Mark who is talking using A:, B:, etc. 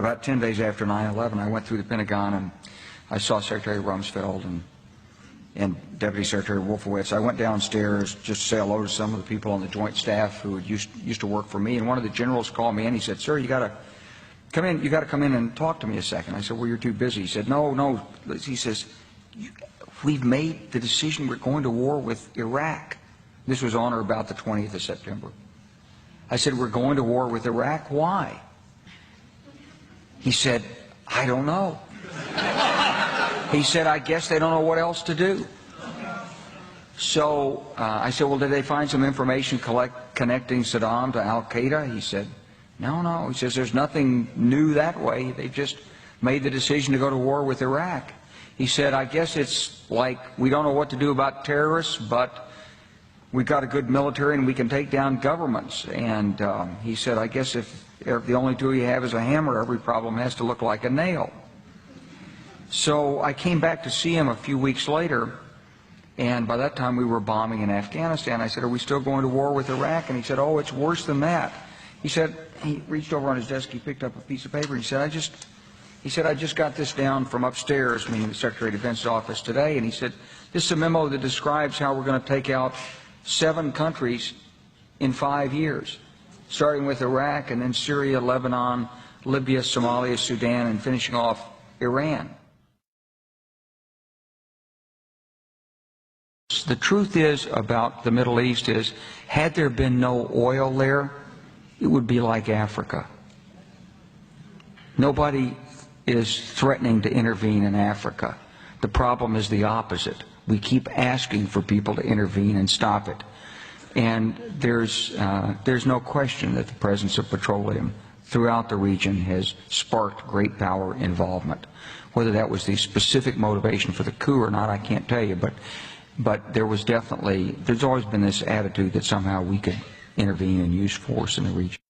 A: about 10 days after 9/11, I went through the Pentagon and I saw Secretary Rumsfeld and Deputy Secretary Wolfowitz. I went downstairs just to say hello to some of the people on the Joint Staff who had used to work for me, and one of the generals called me and he said, "Sir, you got to come in. You got to come in and talk to me a second." I said, "Well, you're too busy." He said, "No." He says, "We've made the decision. We're going to war with Iraq." This was on or about the 20th of September. I said, "We're going to war with Iraq. Why?" He said, "I don't know." He said, "I guess they don't know what else to do." So I said, "Well, did they find some information connecting Saddam to Al-Qaeda?" He said, No. He says, "There's nothing new that way. They just made the decision to go to war with Iraq." He said, "I guess it's like we don't know what to do about terrorists, but we've got a good military and we can take down governments." And he said, "I guess if the only tool you have is a hammer, every problem has to look like a nail." So I came back to see him a few weeks later, and by that time we were bombing in Afghanistan. I said, "Are we still going to war with Iraq?" And he said, "Oh, it's worse than that." He said, he reached over on his desk, he picked up a piece of paper, he said, I just got this down from upstairs, meaning the Secretary of Defense's office today, and he said, "This is a memo that describes how we're going to take out 7 countries in 5 years, starting with Iraq and then Syria, Lebanon, Libya, Somalia, Sudan, and finishing off Iran." The truth is about the Middle East is, had there been no oil there, it would be like Africa. Nobody is threatening to intervene in Africa. The problem is the opposite. We keep asking for people to intervene and stop it. And there's no question that the presence of petroleum throughout the region has sparked great power involvement. Whether that was the specific motivation for the coup or not, I can't tell you, but there's always been this attitude that somehow we could intervene and use force in the region.